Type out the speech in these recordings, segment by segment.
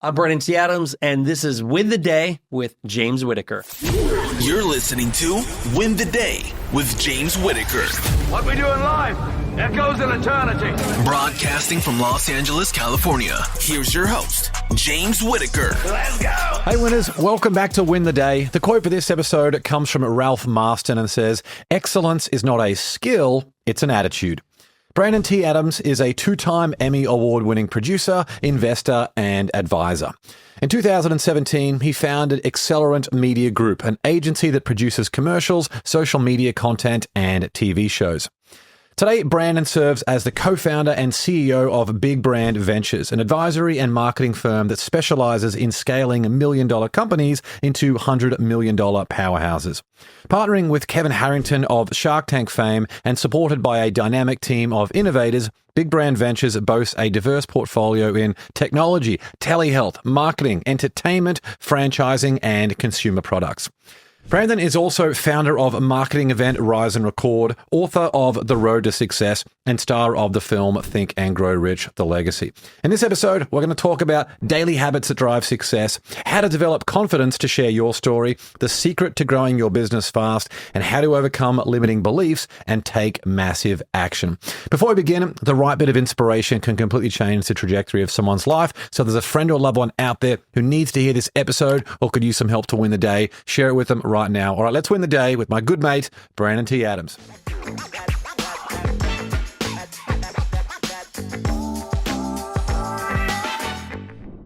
I'm Brandon T. Adams, and this is Win the Day with James Whittaker. You're listening to Win the Day with James Whittaker. What we do in life echoes in eternity. Broadcasting from Los Angeles, California. Here's your host, James Whittaker. Let's go. Hey winners, welcome back to Win the Day. The quote for this episode comes from Ralph Marston and says, "Excellence is not a skill, it's an attitude." Brandon T. Adams is a two-time Emmy Award-winning producer, investor, and advisor. In 2017, he founded Accelerant Media Group, an agency that produces commercials, social media content, and TV shows. Today, Brandon serves as the co-founder and CEO of Big Brand Ventures, an advisory and marketing firm that specializes in scaling $1 million companies into $100 million powerhouses. Partnering with Kevin Harrington of Shark Tank fame and supported by a dynamic team of innovators, Big Brand Ventures boasts a diverse portfolio in technology, telehealth, marketing, entertainment, franchising, and consumer products. Brandon is also founder of marketing event Rise and Record, author of The Road to Success, and star of the film Think and Grow Rich, The Legacy. In this episode, we're going to talk about daily habits that drive success, how to develop confidence to share your story, the secret to growing your business fast, and how to overcome limiting beliefs and take massive action. Before we begin, the right bit of inspiration can completely change the trajectory of someone's life. So there's a friend or loved one out there who needs to hear this episode or could use some help to win the day. Share it with them right now. All right, let's win the day with my good mate, Brandon T. Adams.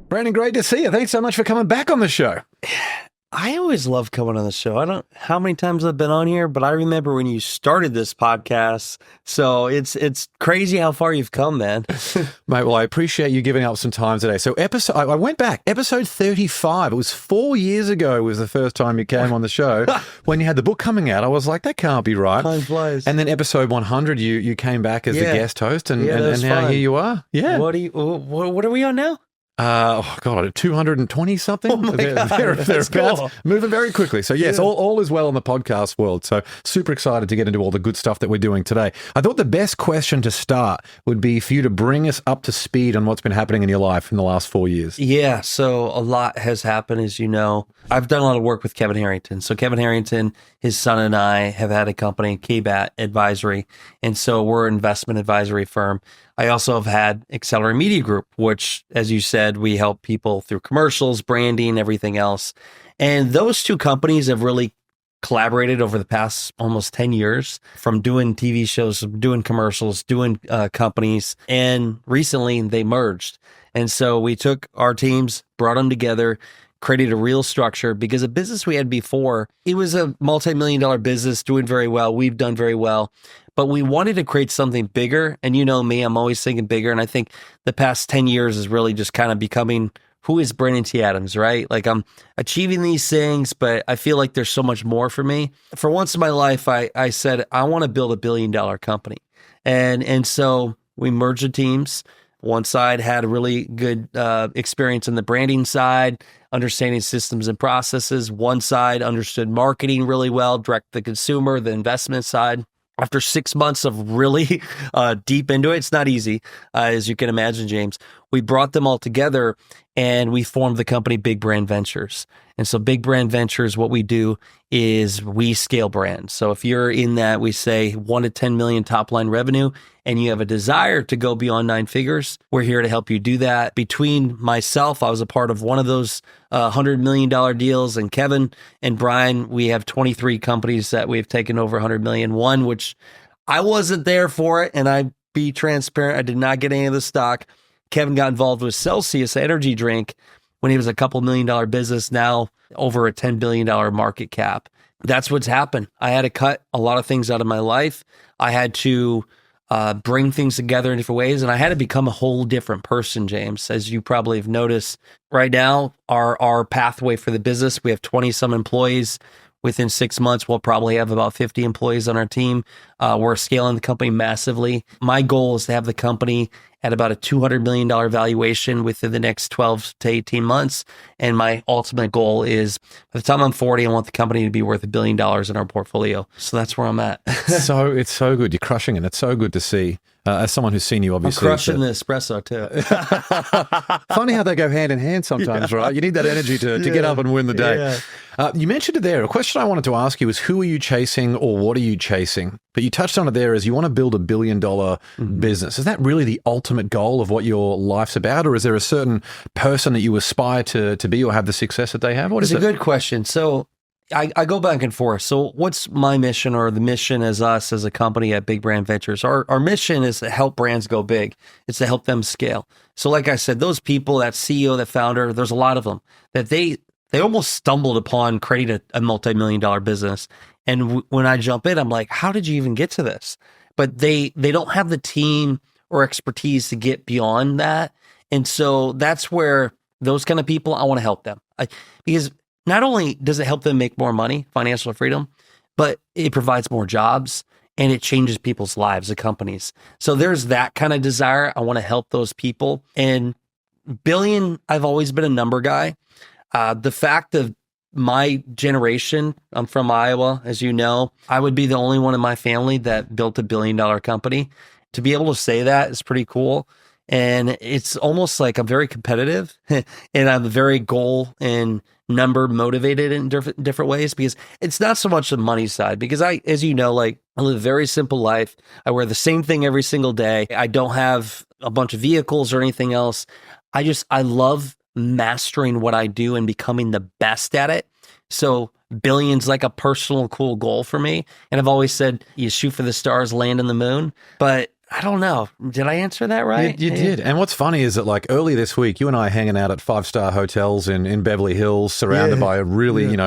Brandon, great to see you. Thanks so much for coming back on the show. I always love coming on the show. I don't know how many times I've been on here, but I remember when you started this podcast. So it's crazy how far you've come, man. Mate, well, I appreciate you giving up some time today. So I went back, episode 35. It was 4 years ago was the first time you came on the show. When you had the book coming out, I was like, that can't be right. Time flies. And then episode 100, you came back as the guest host, and now here you are. Yeah. What are we on now? 220 something. Oh my God, that's cool. Moving very quickly. So yes, all is well in the podcast world. So super excited to get into all the good stuff that we're doing today. I thought the best question to start would be for you to bring us up to speed on what's been happening in your life in the last 4 years. Yeah, so a lot has happened, as you know. I've done a lot of work with Kevin Harrington. So Kevin Harrington, his son, and I have had a company, KBAT Advisory, and so we're an investment advisory firm. I also have had Accelerant Media Group, which, as you said, we help people through commercials, branding, everything else. And those two companies have really collaborated over the past almost 10 years, from doing TV shows, doing commercials, doing companies, and recently they merged. And so we took our teams, brought them together, created a real structure, because a business we had before, it was a multi-million-dollar business doing very well. We've done very well. But we wanted to create something bigger. And you know me, I'm always thinking bigger. And I think the past 10 years is really just kind of becoming, who is Brandon T. Adams, right? Like, I'm achieving these things, but I feel like there's so much more for me. For once in my life, I said, I want to build $1 billion company. And so we merged the teams. One side had a really good experience in the branding side, understanding systems and processes. One side understood marketing really well, direct to the consumer, the investment side. After 6 months of really deep into it, it's not easy, as you can imagine, James. We brought them all together and we formed the company Big Brand Ventures. And so Big Brand Ventures, what we do is we scale brands. So if you're in that, we say 1 to 10 million top line revenue, and you have a desire to go beyond 9 figures, we're here to help you do that. Between myself, I was a part of one of those $100 million deals, and Kevin and Brian, we have 23 companies that we've taken over 100 million. One, which I wasn't there for it, and I'd be transparent, I did not get any of the stock. Kevin got involved with Celsius energy drink when he was a couple $1 million business, now over a $10 billion market cap. That's what's happened. I had to cut a lot of things out of my life. I had to bring things together in different ways, and I had to become a whole different person, James. As you probably have noticed, right now, our pathway for the business, we have 20 some employees. Within 6 months, we'll probably have about 50 employees on our team. We're scaling the company massively. My goal is to have the company at about a $200 million valuation within the next 12 to 18 months. And my ultimate goal is, by the time I'm 40, I want the company to be worth $1 billion in our portfolio. So that's where I'm at. So it's so good. You're crushing it. It's so good to see. as someone who's seen you, I'm obviously. crushing the espresso too. Funny how they go hand in hand sometimes, right? You need that energy to get up and win the day. You mentioned it there. A question I wanted to ask you is, who are you chasing or what are you chasing? But you touched on it there as you want to build $1 billion business. Is that really the ultimate goal of what your life's about? Or is there a certain person that you aspire to be or have the success that they have? What is it? It's a good question. So I go back and forth. So what's my mission, or the mission as us as a company at Big Brand Ventures? Our mission is to help brands go big. It's to help them scale. So like I said, those people, that CEO, that founder, there's a lot of them that they almost stumbled upon creating a multi-million-dollar business. And when I jump in, I'm like, how did you even get to this? But they don't have the team or expertise to get beyond that. And so that's where those kind of people, I want to help them. Because not only does it help them make more money, financial freedom, but it provides more jobs and it changes people's lives, the companies. So there's that kind of desire. I want to help those people. And billion, I've always been a number guy. The fact of my generation, I'm from Iowa, as you know, I would be the only one in my family that built $1 billion company. To be able to say that is pretty cool. And it's almost like I'm very competitive and I'm very goal and number motivated in different ways, because it's not so much the money side, because as you know, like, I live a very simple life. I wear the same thing every single day. I don't have a bunch of vehicles or anything else. I love mastering what I do and becoming the best at it. So billion's like a personal cool goal for me. And I've always said, you shoot for the stars, land on the moon. But I don't know. Did I answer that right? You did. And what's funny is that, like, earlier this week, you and I hanging out at 5-star hotels in Beverly Hills, surrounded by a really,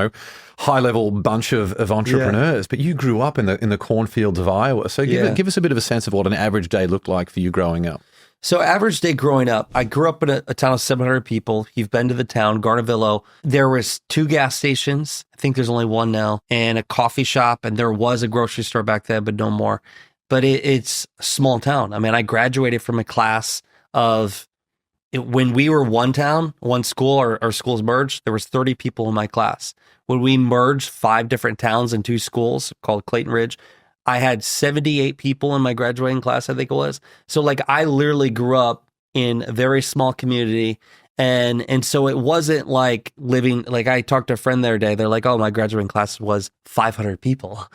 high-level bunch of entrepreneurs. But you grew up in the cornfields of Iowa. So give us a bit of a sense of what an average day looked like for you growing up. So average day growing up, I grew up in a town of 700 people. You've been to the town, Garnavillo. There was 2 gas stations. I think there's only 1 now, and a coffee shop. And there was a grocery store back then, but no more. But it's a small town. I mean, I graduated from a class of, when we were one town, one school, our schools merged, there was 30 people in my class. When we merged 5 different towns and 2 schools called Clayton Ridge, I had 78 people in my graduating class, I think it was. So like, I literally grew up in a very small community. And so it wasn't like living, like, I talked to a friend the other day, they're like, oh, my graduating class was 500 people,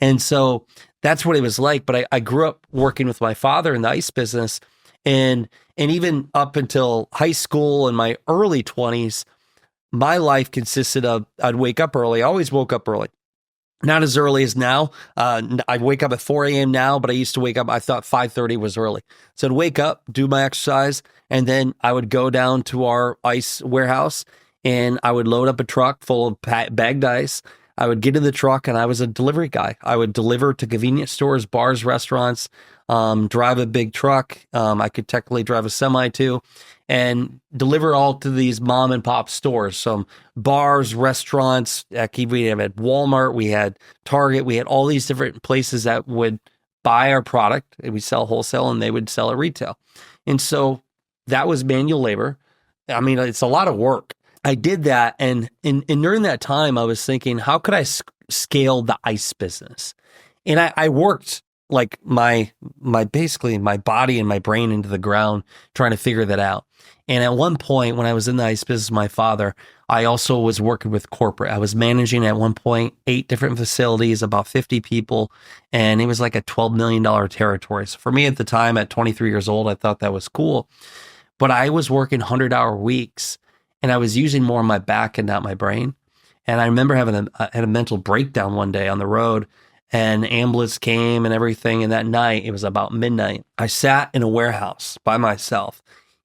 And so that's what it was like. But I grew up working with my father in the ice business, and even up until high school and my early 20s, my life consisted of, I'd wake up early. I always woke up early. Not as early as now. I wake up at 4 a.m. now, but I used to wake up, I thought 5:30 was early. So I'd wake up, do my exercise, and then I would go down to our ice warehouse and I would load up a truck full of bagged ice. I would get in the truck, and I was a delivery guy. I would deliver to convenience stores, bars, restaurants, drive a big truck. I could technically drive a semi too, and deliver all to these mom and pop stores, some bars, restaurants. We had Walmart, we had Target, we had all these different places that would buy our product, and we sell wholesale and they would sell at retail. And so that was manual labor. I mean, it's a lot of work. I did that. And during that time, I was thinking, how could I scale the ice business? And I worked like my basically my body and my brain into the ground trying to figure that out. And at one point when I was in the ice business, my father, I also was working with corporate. I was managing at one point 8 different facilities, about 50 people, and it was like a $12 million territory. So for me at the time, at 23 years old, I thought that was cool. But I was working 100-hour weeks, and I was using more of my back and not my brain. And I remember having a mental breakdown one day on the road, and ambulance came and everything. And that night, it was about midnight, I sat in a warehouse by myself,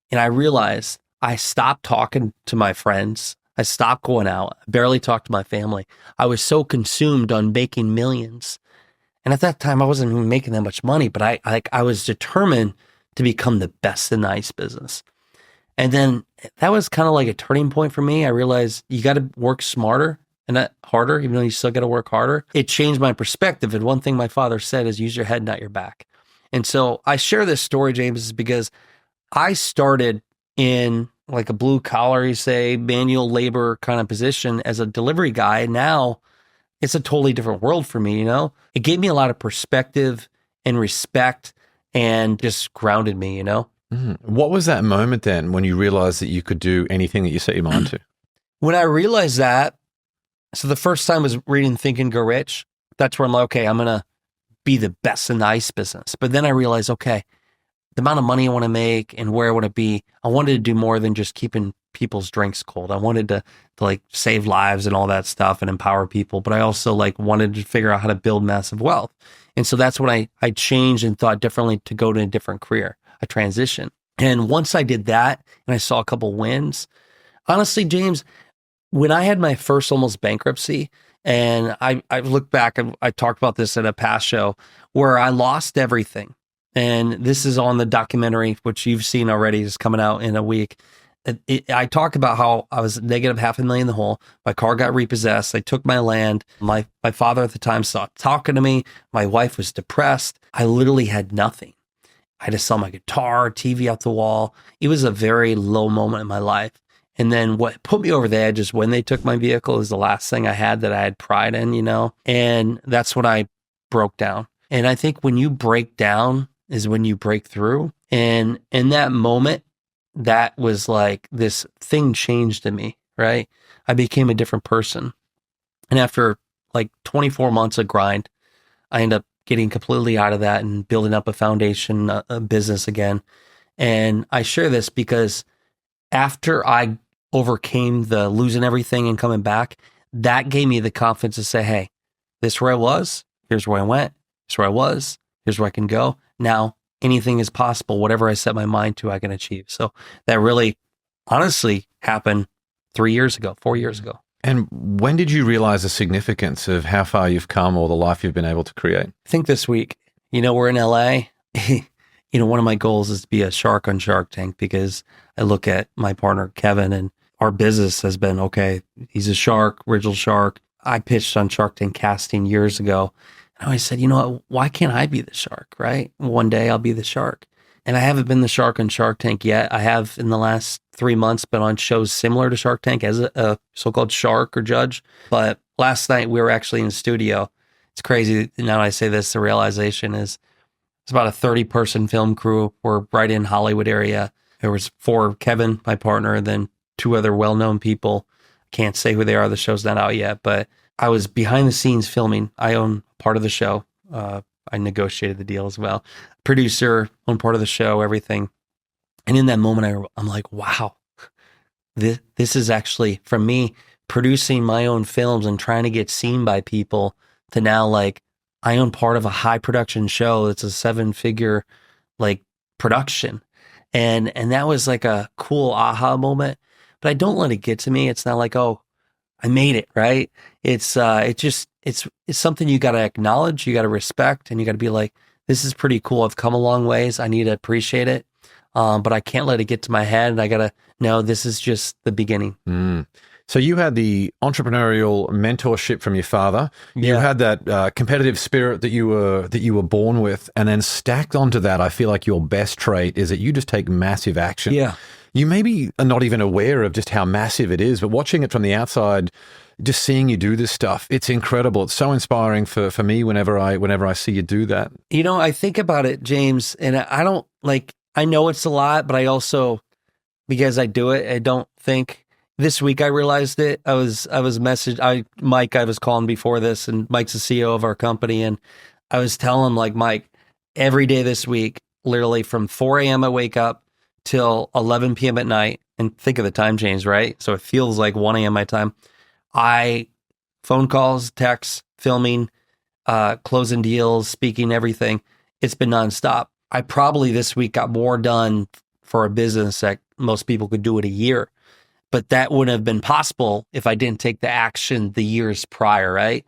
and I realized I stopped talking to my friends. I stopped going out. I barely talked to my family. I was so consumed on making millions. And at that time, I wasn't even making that much money, but I was determined to become the best in the ice business. And then that was kind of like a turning point for me. I realized you got to work smarter and not harder, even though you still got to work harder. It changed my perspective. And one thing my father said is use your head, not your back. And so I share this story, James, is because I started in like a blue collar, you say, manual labor kind of position as a delivery guy. Now it's a totally different world for me, It gave me a lot of perspective and respect and just grounded me, you know? What was that moment then when you realized that you could do anything that you set your mind to? When I realized that, so the first time was reading Think and Grow Rich. That's where I'm like, okay, I'm going to be the best in the ice business. But then I realized, okay, the amount of money I want to make and where I want to be, I wanted to do more than just keeping people's drinks cold. I wanted to like save lives and all that stuff and empower people. But I also like wanted to figure out how to build massive wealth. And so that's when I changed and thought differently to go to a different career, a transition. And once I did that and I saw a couple wins, honestly, James, when I had my first almost bankruptcy, and I look back, I talked about this at a past show where I lost everything. And this is on the documentary, which you've seen already, is coming out in a week. I talk about how I was negative $500,000 in the hole. My car got repossessed. They took my land. My father at the time stopped talking to me. My wife was depressed. I literally had nothing. I had to sell my guitar, TV out the wall. It was a very low moment in my life. And then what put me over the edge is when they took my vehicle is the last thing I had that I had pride in, you know? And that's when I broke down. And I think when you break down is when you break through. And in that moment, that was like this thing changed in me, right? I became a different person. And after like 24 months of grind, I ended up getting completely out of that and building up a foundation, a business again. And I share this because after I overcame the losing everything and coming back, that gave me the confidence to say, hey, this is where I was, here's where I went, here's where I was, here's where I can go. Now, anything is possible. Whatever I set my mind to, I can achieve. So that really, honestly, happened 4 years ago. And when did you realize the significance of how far you've come or the life you've been able to create? I think this week, we're in LA. One of my goals is to be a shark on Shark Tank because I look at my partner, Kevin, and our business has been, okay, he's a shark, original shark. I pitched on Shark Tank casting years ago. And I said, you know what, why can't I be the shark, right? One day I'll be the shark. And I haven't been the shark on Shark Tank yet. I have in the last 3 months been on shows similar to Shark Tank as a so-called shark or judge. But last night we were actually in the studio. It's crazy. Now that I say this, the realization is it's about a 30-person film crew. We're right in Hollywood area. There was 4, Kevin, my partner, and then 2 other well-known people. Can't say who they are. The show's not out yet, but I was behind the scenes filming. I own part of the show. I negotiated the deal as well. Producer, own part of the show, everything. And in that moment, I'm like, wow, this is actually, from me, producing my own films and trying to get seen by people to now, like, I own part of a high production show. It's a 7-figure, like, production. And that was like a cool aha moment, but I don't let it get to me. It's not like, oh, I made it, right? It's something you got to acknowledge, you got to respect, and you got to be like, this is pretty cool. I've come a long ways. I need to appreciate it. But I can't let it get to my head. And I got to know this is just the beginning. So you had the entrepreneurial mentorship from your father. You had that competitive spirit that you were born with, and then stacked onto that, I feel like your best trait is that you just take massive action. Yeah. You maybe are not even aware of just how massive it is, but watching it from the outside, just seeing you do this stuff, it's incredible. It's so inspiring for me whenever I see you do that. I think about it, James, and I don't I know it's a lot, but I also, because I do it, I don't think. This week I realized it. I was messaged Mike, I was calling before this, and Mike's the CEO of our company, and I was telling him, like, Mike, every day this week, literally from 4 a.m. I wake up till 11 p.m. at night, and think of the time change, right? So it feels like 1 a.m. my time. I phone calls, texts, filming, closing deals, speaking, everything. It's been nonstop. I probably this week got more done for a business that most people could do it a year. But that wouldn't have been possible if I didn't take the action the years prior, right?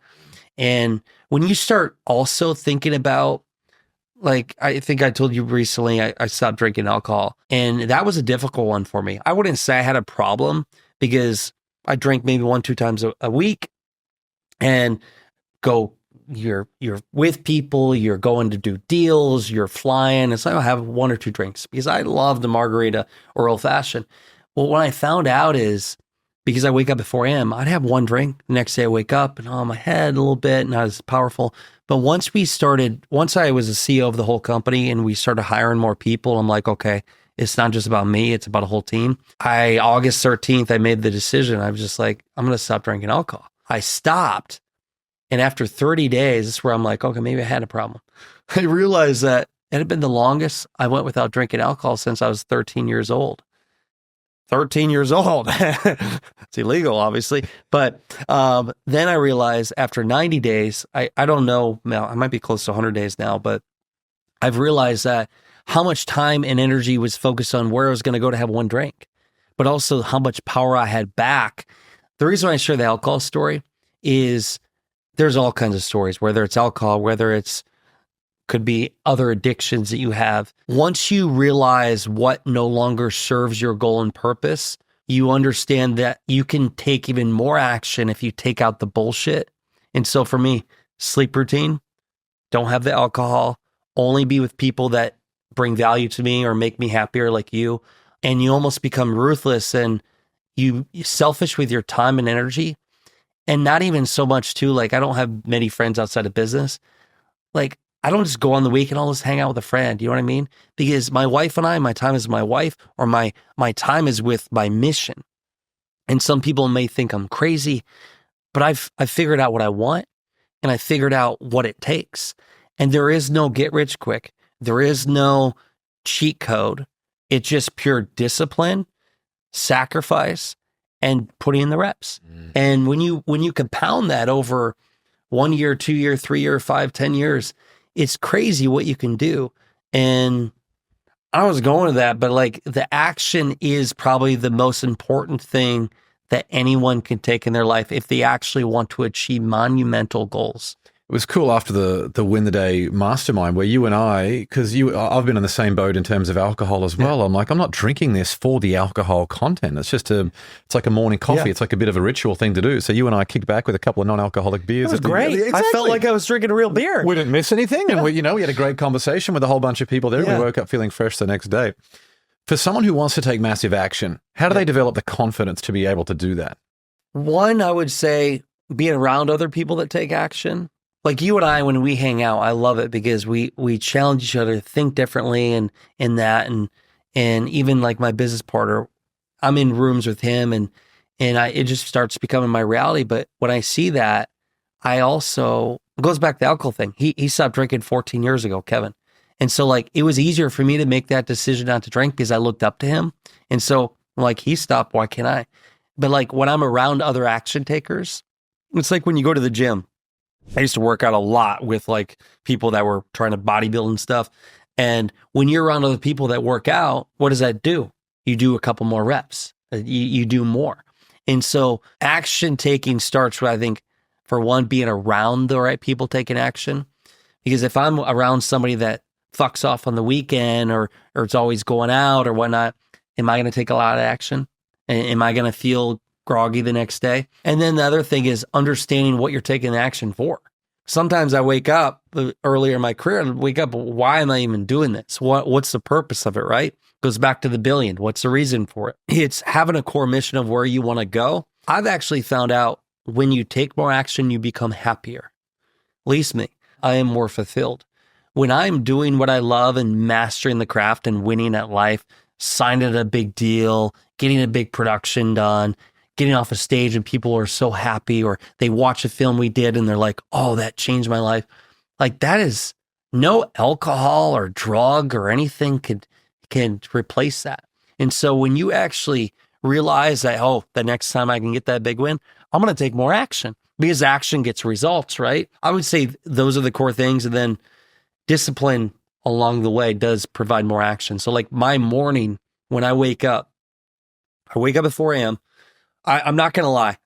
And when you start also thinking about, like, I think I told you recently, I stopped drinking alcohol. And that was a difficult one for me. I wouldn't say I had a problem because I drank maybe 1-2 times a week and you're with people, you're going to do deals, you're flying. And so I'll have 1 or 2 drinks because I love the margarita or old fashioned. Well, what I found out is because I wake up at 4 a.m., I'd have 1 drink. The next day I wake up and my head a little bit, not as powerful. But once I was the CEO of the whole company and we started hiring more people, I'm like, okay, it's not just about me, it's about a whole team. August 13th, I made the decision. I was just like, I'm going to stop drinking alcohol. I stopped. And after 30 days, this is where I'm like, okay, maybe I had a problem. I realized that it had been the longest I went without drinking alcohol since I was 13 years old. 13 years old. It's illegal, obviously. But then I realized after 90 days, I don't know, I might be close to 100 days now, but I've realized that how much time and energy was focused on where I was going to go to have one drink, but also how much power I had back. The reason why I share the alcohol story is there's all kinds of stories, whether it's alcohol, whether it's could be other addictions that you have. Once you realize what no longer serves your goal and purpose, you understand that you can take even more action if you take out the bullshit. And so for me, sleep routine, don't have the alcohol, only be with people that bring value to me or make me happier like you. And you almost become ruthless and you're selfish with your time and energy. And not even so much too, like I don't have many friends outside of business. Like I don't just go on the weekend, I'll just hang out with a friend. You know what I mean? Because my wife and I, my time is my wife, or my time is with my mission. And some people may think I'm crazy, but I've figured out what I want and I figured out what it takes. And there is no get rich quick. There is no cheat code. It's just pure discipline, sacrifice, and putting in the reps. And when you compound that over 1 year, 2 year, 3 year, 5, 10 years, it's crazy what you can do. And I was going to that, but like the action is probably the most important thing that anyone can take in their life if they actually want to achieve monumental goals. It was cool after the Win the Day mastermind where you and I, because I've been in the same boat in terms of alcohol as well. Yeah. I'm like, I'm not drinking this for the alcohol content. It's just it's like a morning coffee. Yeah. It's like a bit of a ritual thing to do. So you and I kicked back with a couple of non-alcoholic beers. It was great. Exactly. I felt like I was drinking a real beer. We didn't miss anything. Yeah. And we had a great conversation with a whole bunch of people there. Yeah. We woke up feeling fresh the next day. For someone who wants to take massive action, how do they develop the confidence to be able to do that? One, I would say being around other people that take action. Like you and I, when we hang out, I love it because we challenge each other to think differently and even like my business partner, I'm in rooms with him and it just starts becoming my reality. But when I see that, I also, it goes back to the alcohol thing. He stopped drinking 14 years ago, Kevin. And so like, it was easier for me to make that decision not to drink because I looked up to him. And so I'm like, he stopped, why can't I? But like when I'm around other action takers, it's like when you go to the gym. I used to work out a lot with like people that were trying to bodybuild and stuff. And when you're around other people that work out, what does that do? You do a couple more reps. You do more. And so action taking starts with, I think, for one, being around the right people taking action. Because if I'm around somebody that fucks off on the weekend or it's always going out or whatnot, am I going to take a lot of action? Am I going to feel groggy the next day? And then the other thing is understanding what you're taking action for. Sometimes I wake up earlier in my career, why am I even doing this? What's the purpose of it, right? Goes back to the billion. What's the reason for it? It's having a core mission of where you want to go. I've actually found out when you take more action, you become happier. At least me. I am more fulfilled. When I'm doing what I love and mastering the craft and winning at life, signing a big deal, getting a big production done, getting off a stage and people are so happy, or they watch a film we did and they're like, oh, that changed my life. Like that is no alcohol or drug or anything can replace that. And so when you actually realize that, oh, the next time I can get that big win, I'm going to take more action because action gets results, right? I would say those are the core things. And then discipline along the way does provide more action. So like my morning, when I wake up at 4 a.m., I'm not going to lie.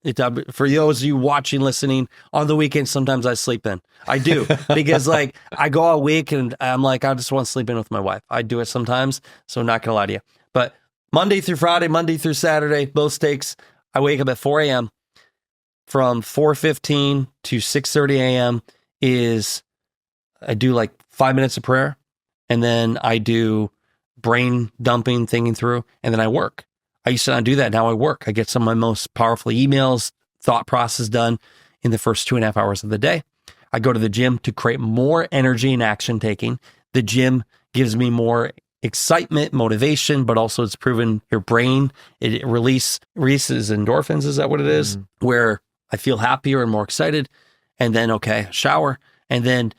For those of you watching, listening, on the weekend, sometimes I sleep in. I do. Because like I go all week and I'm like, I just want to sleep in with my wife. I do it sometimes. So I'm not going to lie to you. But Monday through Friday, Monday through Saturday, both stakes, I wake up at 4 a.m. From 4:15 to 6:30 a.m. is I do like 5 minutes of prayer. And then I do brain dumping, thinking through, and then I work. I used to not do that. Now I work. I get some of my most powerful emails, thought process done in the first 2.5 hours of the day. I go to the gym to create more energy and action taking. The gym gives me more excitement, motivation, but also it's proven your brain, it releases endorphins. Is that what it is? Where I feel happier and more excited. And then, okay, shower. And then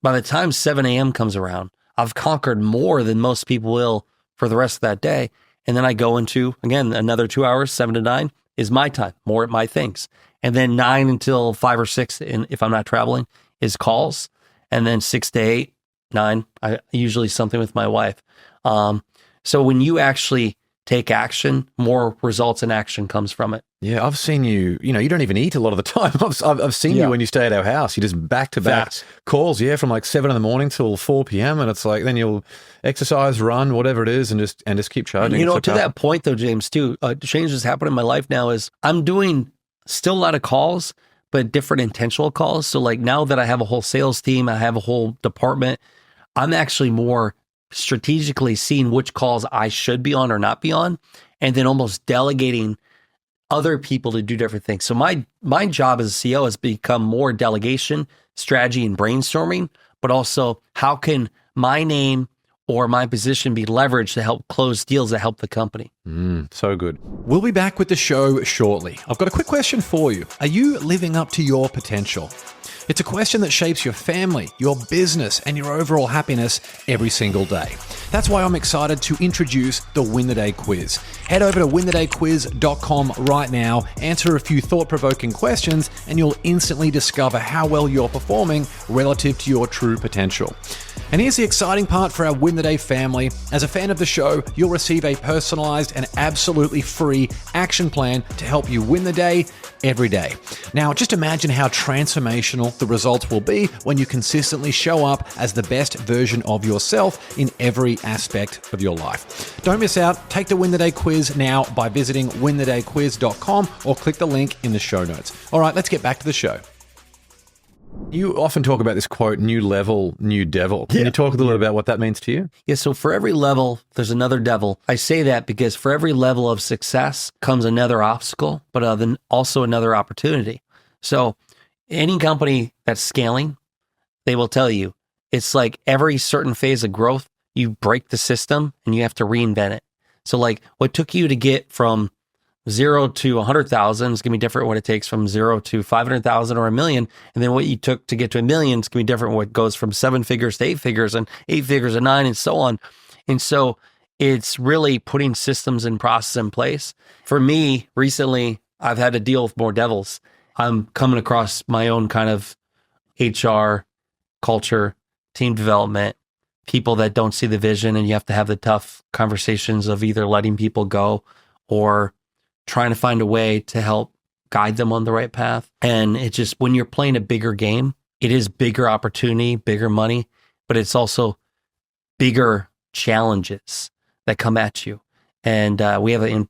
by the time 7 a.m. comes around, I've conquered more than most people will for the rest of that day. And then I go into, again, another 2 hours, 7 to 9 is my time, more at my things. And then 9 until 5 or 6, and if I'm not traveling, is calls. And then 6 to 8, 9, I usually something with my wife. So when you actually take action, more results and action comes from it. Yeah, I've seen you, you don't even eat a lot of the time. I've seen you when you stay at our house. You just back-to-back calls, from like 7 in the morning till 4 p.m. And it's like, then you'll exercise, run, whatever it is, and just keep charging. To that point though, James, too, change that's happened in my life now is I'm doing still a lot of calls, but different intentional calls. So like now that I have a whole sales team, I have a whole department, I'm actually more strategically seeing which calls I should be on or not be on, and then almost delegating other people to do different things. So my job as a CEO has become more delegation, strategy, and brainstorming, but also how can my name or my position be leveraged to help close deals that help the company. So good. We'll be back with the show shortly. I've got a quick question for you. Are you living up to your potential? It's a question that shapes your family, your business, and your overall happiness every single day. That's why I'm excited to introduce the Win the Day quiz. Head over to winthedayquiz.com right now, answer a few thought-provoking questions, and you'll instantly discover how well you're performing relative to your true potential. And here's the exciting part for our Win the Day family. As a fan of the show, you'll receive a personalized and absolutely free action plan to help you win the day every day. Now, just imagine how transformational the results will be when you consistently show up as the best version of yourself in every aspect of your life. Don't miss out. Take the Win the Day quiz now by visiting winthedayquiz.com or click the link in the show notes. All right, let's get back to the show. You often talk about this quote, new level, new devil. Can you talk a little bit about what that means to you? Yeah, so for every level, there's another devil. I say that because for every level of success comes another obstacle, but then also another opportunity. So any company that's scaling, they will tell you, it's like every certain phase of growth, you break the system and you have to reinvent it. So like what took you to get from 0 to 100,000 is going to be different what it takes from 0 to 500,000 or $1 million. And then what you took to get to $1 million is going to be different what goes from 7 figures to 8 figures and 8 figures to 9 and so on. And so it's really putting systems and process in place. For me, recently, I've had to deal with more devils. I'm coming across my own kind of HR, culture, team development, people that don't see the vision, and you have to have the tough conversations of either letting people go or trying to find a way to help guide them on the right path. And it just, when you're playing a bigger game, it is bigger opportunity, bigger money, but it's also bigger challenges that come at you. And we have an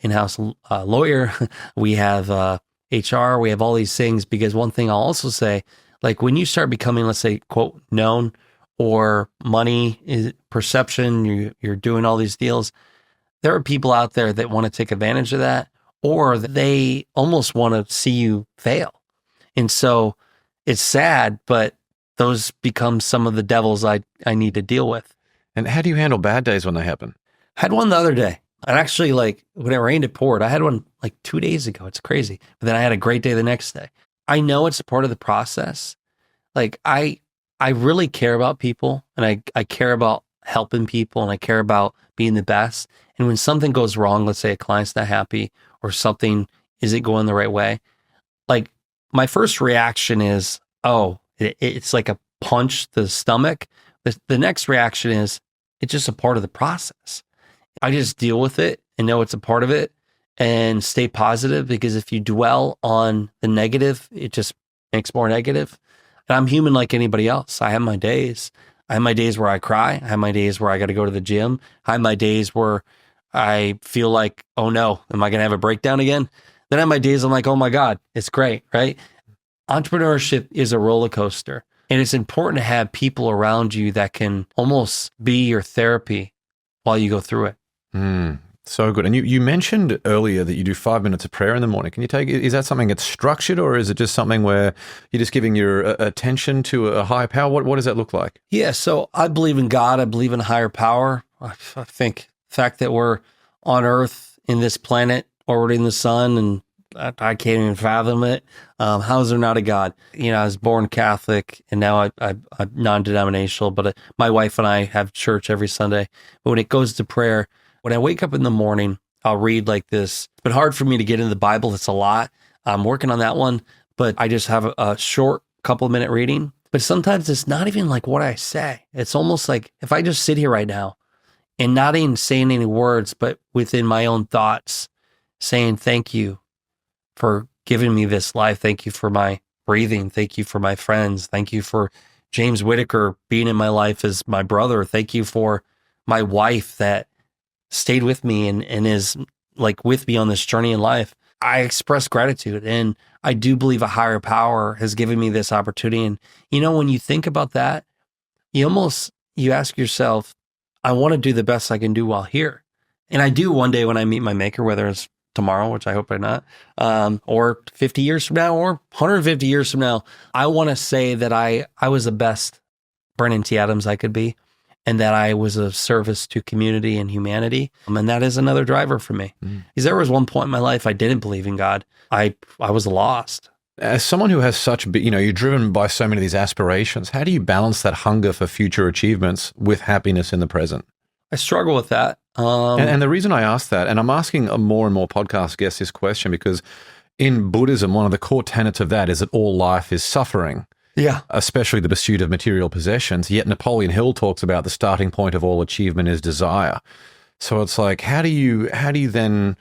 in-house lawyer, we have HR, we have all these things, because one thing I'll also say, like when you start becoming, let's say, quote, known, or money is perception, you're doing all these deals, there are people out there that want to take advantage of that, or they almost want to see you fail. And so it's sad, but those become some of the devils I need to deal with. And how do you handle bad days when they happen? I had one the other day. And actually, like when it rained, it poured. I had one like 2 days ago. It's crazy. But then I had a great day the next day. I know it's a part of the process. Like I really care about people, and I care about helping people, and I care about being the best. And when something goes wrong, let's say a client's not happy or something isn't going the right way, like my first reaction is, oh, it's like a punch to the stomach. The next reaction is, it's just a part of the process. I just deal with it and know it's a part of it and stay positive, because if you dwell on the negative, it just makes more negative. And I'm human like anybody else. I have my days. I have my days where I cry. I have my days where I got to go to the gym. I have my days where I feel like, oh no, am I going to have a breakdown again? Then I have my days I'm like, oh my God, it's great, right? Entrepreneurship is a roller coaster. And it's important to have people around you that can almost be your therapy while you go through it. So good. And you mentioned earlier that you do 5 minutes of prayer in the morning. Can you is that something that's structured, or is it just something where you're just giving your attention to a higher power? What does that look like? Yeah, so I believe in God. I believe in a higher power. I think the fact that we're on Earth in this planet orbiting the sun, and I can't even fathom it. How is there not a God? I was born Catholic, and now I'm non-denominational, but my wife and I have church every Sunday. But when it goes to prayer, when I wake up in the morning, I'll read like this. It's been hard for me to get into the Bible. It's a lot. I'm working on that one, but I just have a short couple of minute reading. But sometimes it's not even like what I say. It's almost like if I just sit here right now and not even saying any words, but within my own thoughts, saying thank you for giving me this life. Thank you for my breathing. Thank you for my friends. Thank you for James Whittaker being in my life as my brother. Thank you for my wife that stayed with me and is like with me on this journey in life. I express gratitude, and I do believe a higher power has given me this opportunity. And when you think about that, you ask yourself, I want to do the best I can do while here. And I do one day when I meet my maker, whether it's tomorrow, which I hope I'm not, or 50 years from now, or 150 years from now, I want to say that I was the best Brandon T. Adams I could be, and that I was of service to community and humanity. And that is another driver for me. Because there was one point in my life I didn't believe in God. I was lost. As someone who has you're driven by so many of these aspirations, how do you balance that hunger for future achievements with happiness in the present? I struggle with that. And the reason I ask that, and I'm asking more and more podcast guests this question, because in Buddhism, one of the core tenets of that is that all life is suffering. Yeah. Especially the pursuit of material possessions. Yet Napoleon Hill talks about the starting point of all achievement is desire. So it's like, how do you then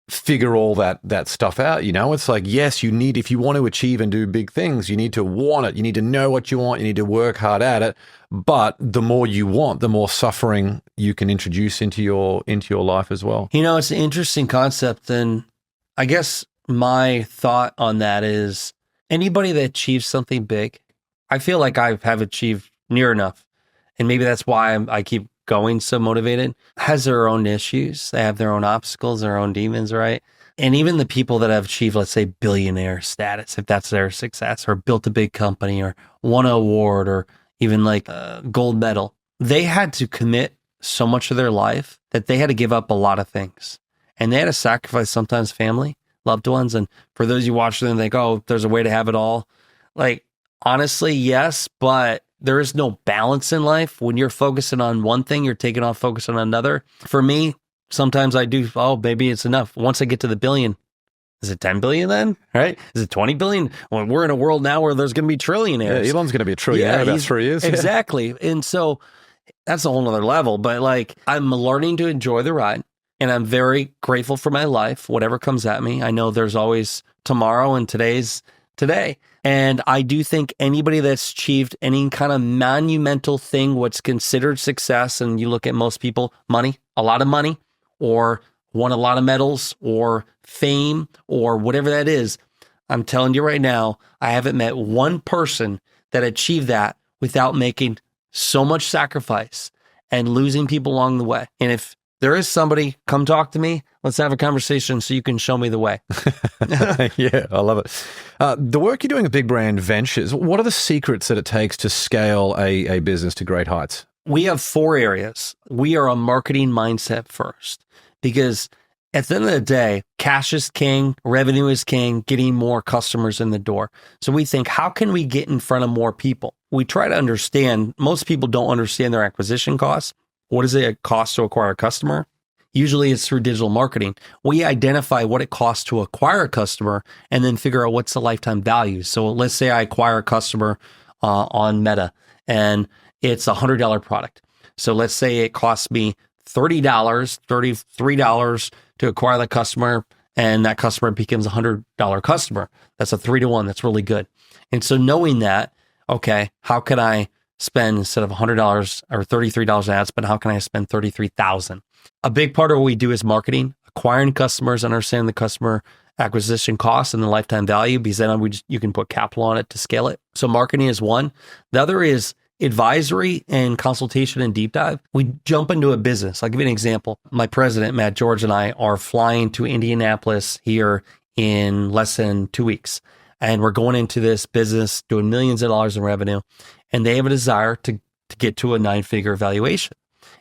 figure all that stuff out? It's like, yes, if you want to achieve and do big things, you need to want it. You need to know what you want. You need to work hard at it. But the more you want, the more suffering you can introduce into your life as well. It's an interesting concept. And I guess my thought on that is, anybody that achieves something big, I feel like I have achieved near enough. And maybe that's why I keep going so motivated, has their own issues. They have their own obstacles, their own demons, right? And even the people that have achieved, let's say, billionaire status, if that's their success, or built a big company, or won an award, or even like a gold medal, they had to commit so much of their life that they had to give up a lot of things. And they had to sacrifice sometimes family, loved ones. And for those you watch them and think, oh, there's a way to have it all. Like, honestly, yes, but there is no balance in life. When you're focusing on one thing, you're taking off focus on another. For me, sometimes I do, maybe it's enough. Once I get to the billion, is it 10 billion then? Right? Is it 20 billion? Well, we're in a world now where there's going to be trillionaires. Yeah, Elon's going to be a trillionaire in about 3 years. Exactly. And so that's a whole nother level. But like, I'm learning to enjoy the ride. And I'm very grateful for my life, whatever comes at me. I know there's always tomorrow, and today's today. And I do think anybody that's achieved any kind of monumental thing, what's considered success, and you look at most people, money, a lot of money, or won a lot of medals, or fame, or whatever that is, I'm telling you right now, I haven't met one person that achieved that without making so much sacrifice and losing people along the way. And if there is somebody, come talk to me. Let's have a conversation so you can show me the way. Yeah, I love it. The work you're doing at Big Brand Ventures, what are the secrets that it takes to scale a business to great heights? We have 4 areas. We are a marketing mindset first, because at the end of the day, cash is king, revenue is king, getting more customers in the door. So we think, how can we get in front of more people? We try to understand, most people don't understand their acquisition costs. What does it cost to acquire a customer? Usually it's through digital marketing. We identify what it costs to acquire a customer and then figure out what's the lifetime value. So let's say I acquire a customer on Meta and it's a $100 product. So let's say it costs me $30, $33 to acquire that customer, and that customer becomes a $100 customer. That's a 3-to-1. That's really good. And so knowing that, okay, how can I spend, instead of $100 or $33 an ad spend, how can I spend $33,000? A big part of what we do is marketing, acquiring customers, understanding the customer acquisition costs and the lifetime value, because then you can put capital on it to scale it. So marketing is one. The other is advisory and consultation and deep dive, we jump into a business. I'll give you an example. My president, Matt George, and I are flying to Indianapolis here in less than 2 weeks. And we're going into this business doing millions of dollars in revenue. And they have a desire to get to a 9-figure valuation.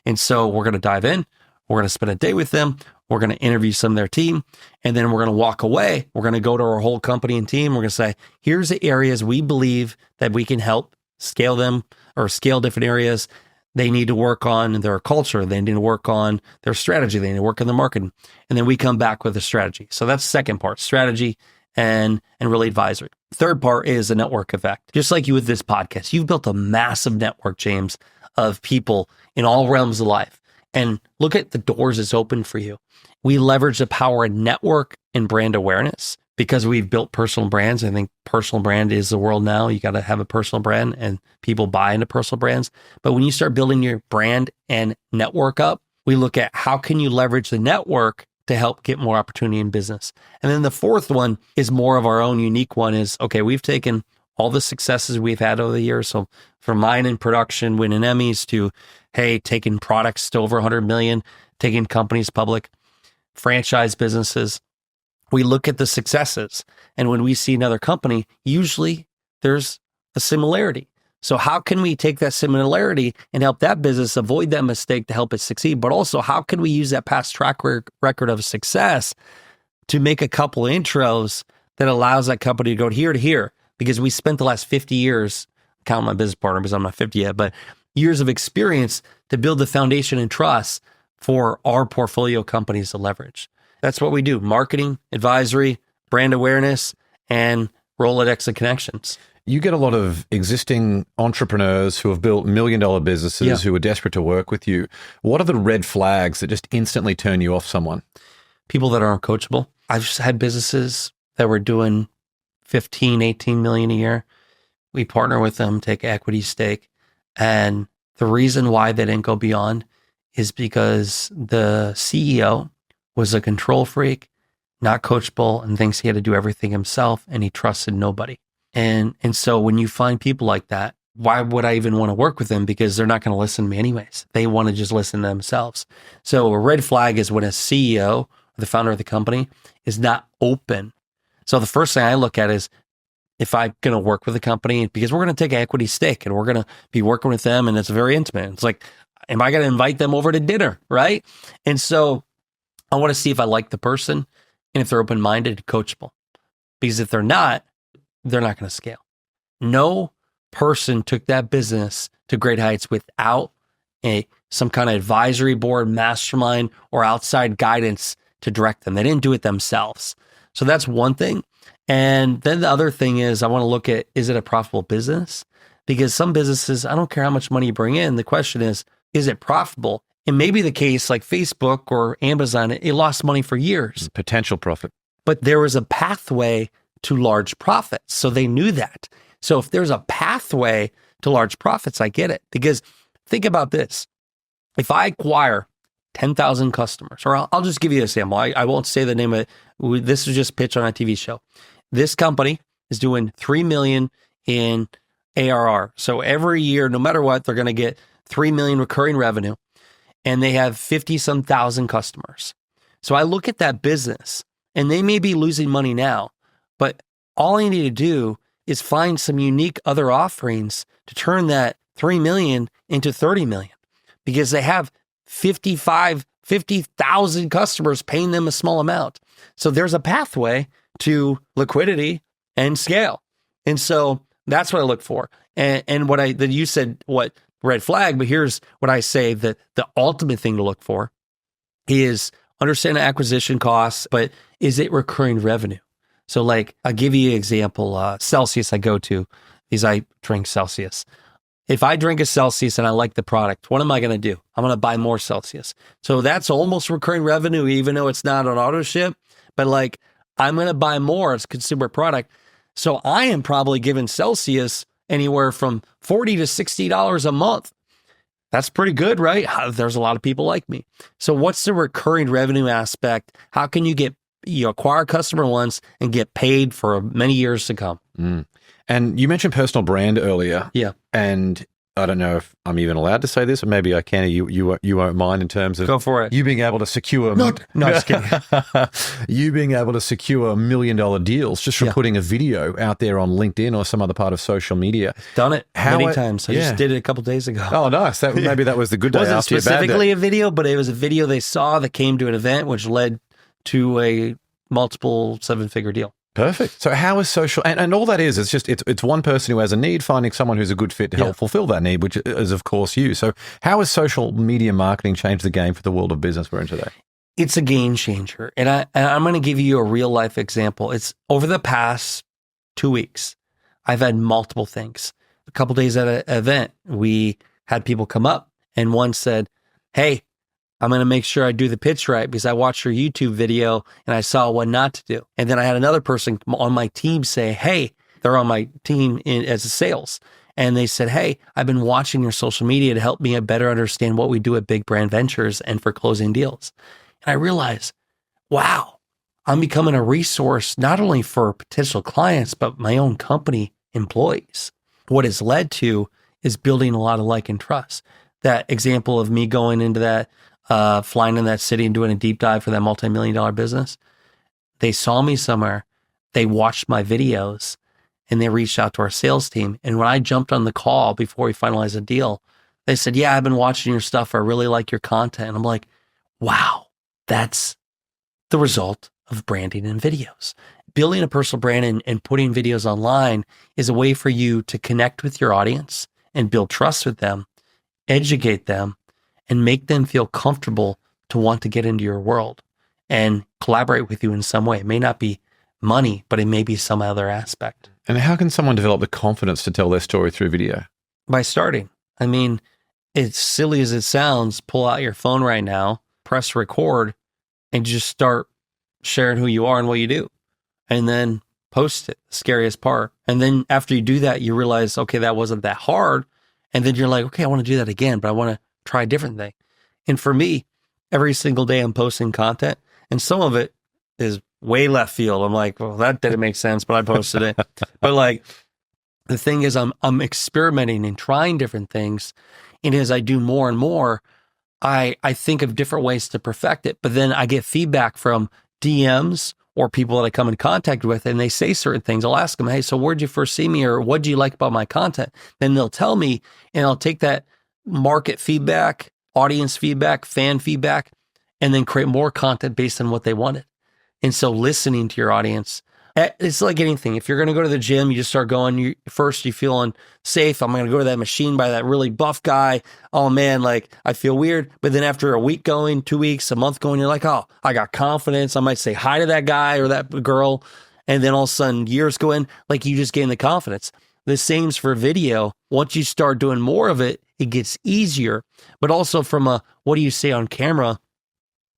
And so we're going to dive in. We're going to spend a day with them. We're going to interview some of their team. And then we're going to walk away. We're going to go to our whole company and team. We're going to say, here's the areas we believe that we can help scale them or scale different areas. They need to work on their culture. They need to work on their strategy. They need to work on their marketing. And then we come back with a strategy. So that's the second part, strategy and really advisory. Third part is the network effect. Just like you with this podcast, you've built a massive network, James, of people in all realms of life. And look at the doors it's opened for you. We leverage the power of network and brand awareness because we've built personal brands. I think personal brand is the world now. You got to have a personal brand and people buy into personal brands. But when you start building your brand and network up, we look at how can you leverage the network to help get more opportunity in business. And then the fourth one is more of our own unique one is, okay, we've taken all the successes we've had over the years. So from mine in production, winning Emmys to, hey, taking products to over 100 million, taking companies public, franchise businesses, we look at the successes. And when we see another company, usually there's a similarity. So how can we take that similarity and help that business avoid that mistake to help it succeed? But also, how can we use that past track record of success to make a couple intros that allows that company to go here to here? Because we spent the last 50 years, counting my business partner because I'm not 50 yet, but years of experience to build the foundation and trust for our portfolio companies to leverage. That's what we do. Marketing, advisory, brand awareness, and Rolodex of connections. You get a lot of existing entrepreneurs who have built million-dollar businesses who are desperate to work with you. What are the red flags that just instantly turn you off someone? People that aren't coachable. I've had businesses that were doing 15, 18 million a year. We partner with them, take equity stake. And the reason why they didn't go beyond is because the CEO was a control freak, not coachable, and thinks he had to do everything himself, and he trusted nobody. And so when you find people like that, why would I even want to work with them? Because they're not going to listen to me anyways. They want to just listen to themselves. So a red flag is when a CEO, the founder of the company, is not open. So the first thing I look at is if I'm going to work with a company, because we're going to take an equity stake and we're going to be working with them and it's very intimate. It's like, am I going to invite them over to dinner, right? And so I want to see if I like the person and if they're open-minded and coachable. Because if they're not going to scale. No person took that business to great heights without some kind of advisory board, mastermind, or outside guidance to direct them. They didn't do it themselves. So that's one thing. And then the other thing is I want to look at, is it a profitable business? Because some businesses, I don't care how much money you bring in. The question is it profitable? It may be the case like Facebook or Amazon, it lost money for years. Potential profit. But there was a pathway to large profits. So they knew that. So if there's a pathway to large profits, I get it. Because think about this. If I acquire 10,000 customers, or I'll just give you an example. I won't say the name of it. This was just pitched on a TV show. This company is doing 3 million in ARR. So every year, no matter what, they're going to get 3 million recurring revenue. And they have 50-some thousand customers. So I look at that business and they may be losing money now, but all I need to do is find some unique other offerings to turn that 3 million into 30 million because they have 50,000 customers paying them a small amount. So there's a pathway to liquidity and scale. And so that's what I look for. And what then you said, what red flag, but here's what I say that the ultimate thing to look for is understand the acquisition costs, but is it recurring revenue? So like, I'll give you an example, Celsius I go to, is I drink Celsius. If I drink a Celsius and I like the product, what am I going to do? I'm going to buy more Celsius. So that's almost recurring revenue, even though it's not on auto ship, but like, I'm going to buy more as a consumer product. So I am probably giving Celsius anywhere from $40 to $60 a month. That's pretty good, right? There's a lot of people like me. So what's the recurring revenue aspect? How can you acquire a customer once and get paid for many years to come? And you mentioned personal brand earlier. Yeah. And I don't know if I'm even allowed to say this, or maybe I can. You won't mind in terms of Go for it. You being able to secure No, just kidding. you being able to secure $1 million deals just from putting a video out there on LinkedIn or some other part of social media. Done it many times. I just did it a couple days ago. Oh, nice. Maybe that was the good day It wasn't after your bad day. specifically a video, but it was a video they saw that came to an event, which led to a multiple 7-figure deal. Perfect. So how is social, and all that is, it's one person who has a need, finding someone who's a good fit to help fulfill that need, which is of course you. So how has social media marketing changed the game for the world of business we're in today? It's a game changer. And I'm going to give you a real life example. It's over the past 2 weeks, I've had multiple things. A couple days at an event, we had people come up and one said, "Hey, I'm going to make sure I do the pitch right because I watched your YouTube video and I saw what not to do." And then I had another person on my team say, "Hey," they're on my team as a sales. And they said, "Hey, I've been watching your social media to help me better understand what we do at Big Brand Ventures and for closing deals." And I realized, wow, I'm becoming a resource not only for potential clients, but my own company employees. What it's led to is building a lot of like and trust. That example of me going into that, flying in that city and doing a deep dive for that multi-million-dollar business. They saw me somewhere, they watched my videos, and they reached out to our sales team. And when I jumped on the call before we finalized a deal, they said, "Yeah, I've been watching your stuff. I really like your content." And I'm like, wow, that's the result of branding and videos. Building a personal brand and putting videos online is a way for you to connect with your audience and build trust with them, educate them, and make them feel comfortable to want to get into your world and collaborate with you in some way. It may not be money, but it may be some other aspect. And how can someone develop the confidence to tell their story through video? By starting. I mean, as silly as it sounds, pull out your phone right now, press record, and just start sharing who you are and what you do. And then post it, the scariest part. And then after you do that, you realize, okay, that wasn't that hard. And then you're like, okay, I want to do that again, but I want to try a different thing. And for me, every single day I'm posting content, and some of it is way left field. I'm like, well, that didn't make sense, but I posted it. But like, the thing is, I'm experimenting and trying different things. And as I do more and more, I think of different ways to perfect it. But then I get feedback from DMs or people that I come in contact with, and they say certain things. I'll ask them, "Hey, so where'd you first see me?" Or "What do you like about my content?" Then they'll tell me, and I'll take that market feedback, audience feedback, fan feedback, and then create more content based on what they wanted. And so listening to your audience, it's like anything. If you're going to go to the gym, you just start going, first you feeling safe. I'm going to go to that machine by that really buff guy. Oh man, like I feel weird. But then after a week going, 2 weeks, a month going, you're like, oh, I got confidence. I might say hi to that guy or that girl. And then all of a sudden years go in, like you just gain the confidence. The same's for video. Once you start doing more of it, it gets easier. But also from a, what do you say on camera?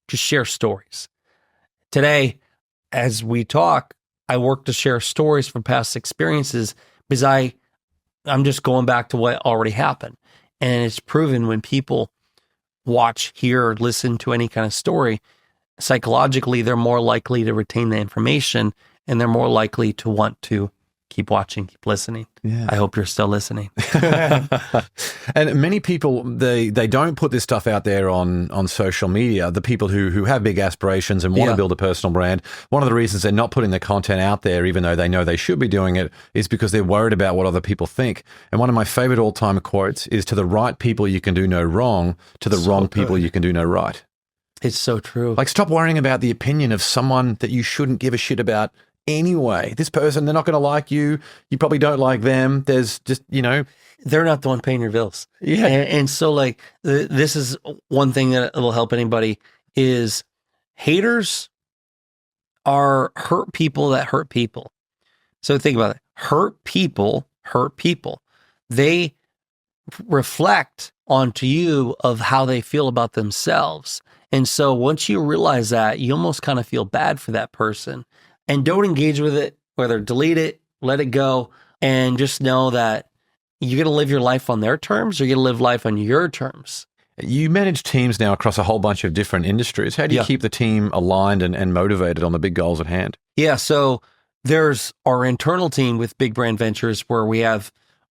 Just share stories. Today, as we talk, I work to share stories from past experiences because I'm just going back to what already happened. And it's proven when people watch, hear, or listen to any kind of story, psychologically, they're more likely to retain the information and they're more likely to want to keep watching, keep listening. Yeah. I hope you're still listening. And many people, they don't put this stuff out there on social media. The people who have big aspirations and want to build a personal brand, one of the reasons they're not putting the content out there, even though they know they should be doing it, is because they're worried about what other people think. And one of my favorite all-time quotes is, "To the right people, you can do no wrong. To the wrong people, you can do no right." It's so true. Like, stop worrying about the opinion of someone that you shouldn't give a shit about anyway. This person, they're not going to like you. You probably don't like them. There's just, they're not the one paying your bills. Yeah. And so like, this is one thing that will help anybody is haters are hurt people that hurt people. So think about it. Hurt people hurt people. They reflect onto you of how they feel about themselves. And so once you realize that, you almost kind of feel bad for that person. And don't engage with it, whether delete it, let it go, and just know that you're going to live your life on their terms or you're going to live life on your terms. You manage teams now across a whole bunch of different industries. How do you keep the team aligned and motivated on the big goals at hand? Yeah, so there's our internal team with Big Brand Ventures where we have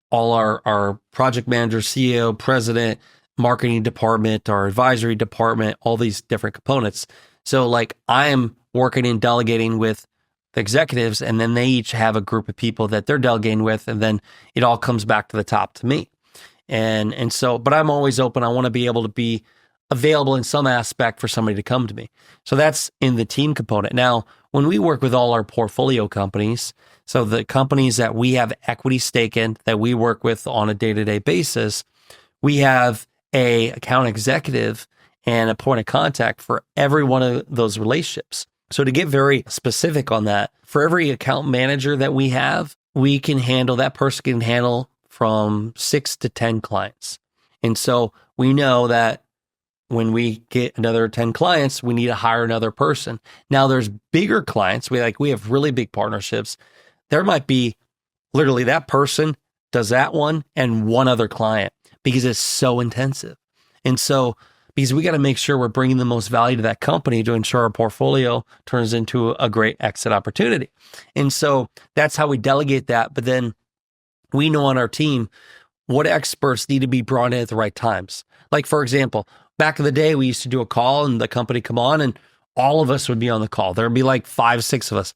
all our project manager, CEO, president, marketing department, our advisory department, all these different components. So like I am working and delegating with the executives, and then they each have a group of people that they're delegating with, and then it all comes back to the top to me. And so, but I'm always open. I want to be able to be available in some aspect for somebody to come to me. So that's in the team component. Now, when we work with all our portfolio companies, so the companies that we have equity stake in, that we work with on a day-to-day basis, we have a account executive and a point of contact for every one of those relationships. So to get very specific on that, for every account manager that we have, that person can handle from 6 to 10 clients. And so we know that when we get another 10 clients, we need to hire another person. Now there's bigger clients. We have really big partnerships. There might be literally that person does that one and one other client because it's so intensive. And so because we got to make sure we're bringing the most value to that company to ensure our portfolio turns into a great exit opportunity. And so that's how we delegate that. But then we know on our team what experts need to be brought in at the right times. Like, for example, back in the day, we used to do a call and the company come on and all of us would be on the call. There'd be like 5, 6 of us.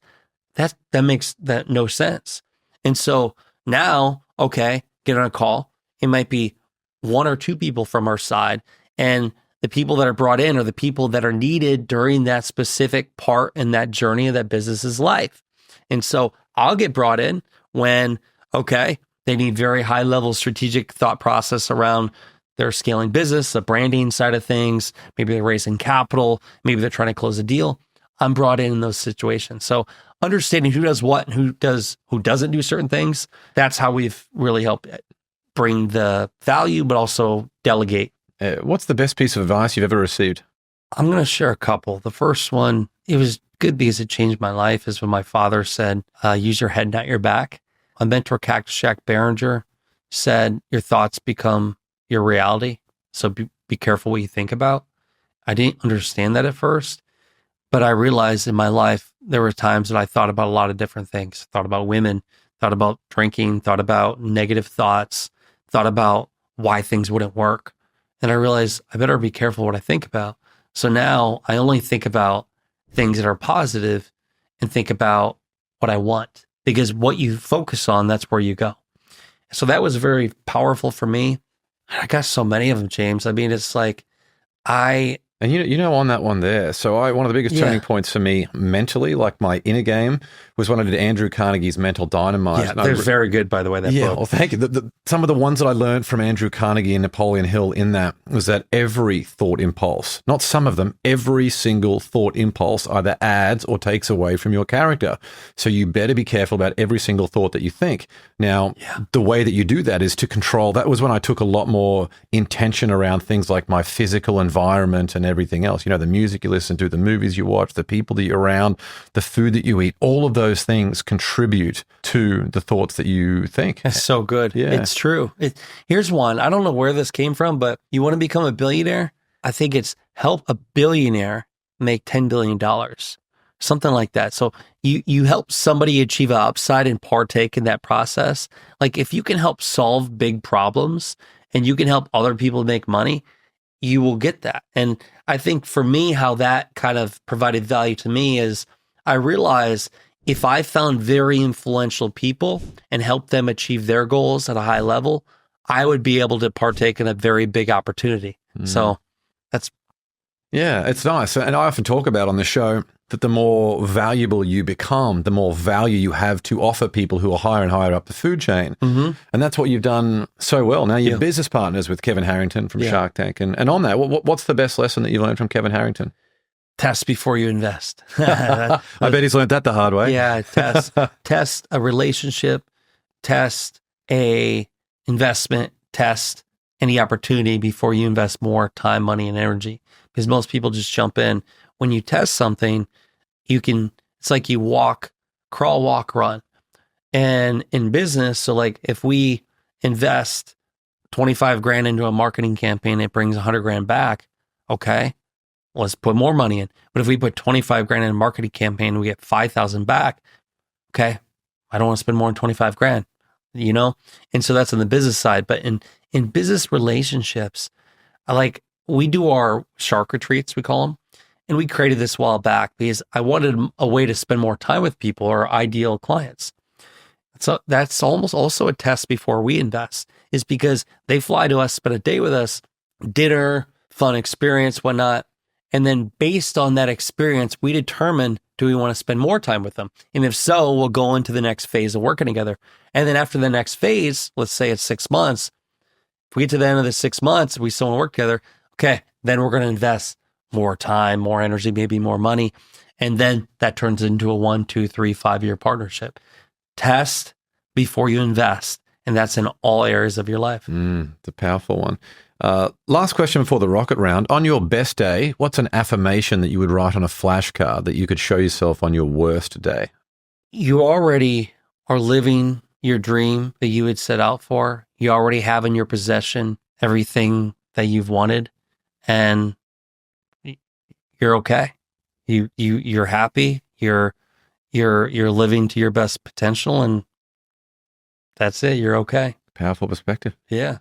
That makes that no sense. And so now, okay, get on a call. It might be 1 or 2 people from our side, and the people that are brought in are the people that are needed during that specific part in that journey of that business's life. And so I'll get brought in when, okay, they need very high level strategic thought process around their scaling business, the branding side of things. Maybe they're raising capital. Maybe they're trying to close a deal. I'm brought in those situations. So understanding who does what and who doesn't do certain things, that's how we've really helped bring the value, but also delegate. What's the best piece of advice you've ever received? I'm going to share a couple. The first one, it was good because it changed my life, is when my father said, use your head, not your back. My mentor, Cactus Jack Behringer, said, your thoughts become your reality. So be careful what you think about. I didn't understand that at first, but I realized in my life, there were times that I thought about a lot of different things. Thought about women, thought about drinking, thought about negative thoughts, thought about why things wouldn't work. And I realized I better be careful what I think about. So now I only think about things that are positive and think about what I want, because what you focus on, that's where you go. So that was very powerful for me. I got so many of them, James. I mean, it's like And you know, on that one there, so one of the biggest turning points for me mentally, like my inner game, was when I did Andrew Carnegie's Mental Dynamite. Yeah, they're very good, by the way, that book. Well, thank you. Some of the ones that I learned from Andrew Carnegie and Napoleon Hill in that was that every thought impulse, not some of them, every single thought impulse either adds or takes away from your character. So you better be careful about every single thought that you think. Now, the way that you do that is to control. That was when I took a lot more intention around things like my physical environment and everything else. You know, the music you listen to, the movies you watch, the people that you're around, the food that you eat, all of those things contribute to the thoughts that you think. That's so good. Yeah. It's true. Here's one. I don't know where this came from, but you want to become a billionaire? I think it's help a billionaire make $10 billion. Something like that. So you help somebody achieve an upside and partake in that process. Like if you can help solve big problems and you can help other people make money, you will get that. And I think for me, how that kind of provided value to me is I realized if I found very influential people and helped them achieve their goals at a high level, I would be able to partake in a very big opportunity. So that's... Yeah, it's nice. And I often talk about on the show that the more valuable you become, the more value you have to offer people who are higher and higher up the food chain. And that's what you've done so well. Now you're business partners with Kevin Harrington from Shark Tank. And on that, what's the best lesson that you learned from Kevin Harrington? Test before you invest. I bet he's learned that the hard way. Yeah, test a relationship, test a investment, test any opportunity before you invest more time, money, and energy. Because most people just jump in. When you test something, it's like you crawl, walk, run. And in business, so like if we invest 25 grand into a marketing campaign, it brings 100 grand back. Okay, let's put more money in. But if we put 25 grand in a marketing campaign and we get 5,000 back, okay, I don't want to spend more than 25 grand. you know? And so that's on the business side. But in business relationships, we do our shark retreats, we call them. And we created this a while back because I wanted a way to spend more time with people, our ideal clients. So that's almost also a test before we invest, is because they fly to us, spend a day with us, dinner, fun experience, whatnot. And then based on that experience, we determine, do we want to spend more time with them? And if so, we'll go into the next phase of working together. And then after the next phase, let's say it's 6 months, if we get to the end of the 6 months, we still want to work together, okay, then we're going to invest more time, more energy, maybe more money. And then that turns into a 1, 2, 3, 5-year partnership. Test before you invest. And that's in all areas of your life. It's a powerful one. Last question before the rocket round. On your best day, what's an affirmation that you would write on a flashcard that you could show yourself on your worst day? You already are living your dream that you had set out for. You already have in your possession everything that you've wanted, and you're okay. You're happy. You're living to your best potential, and that's it. You're okay. Powerful perspective. Yeah.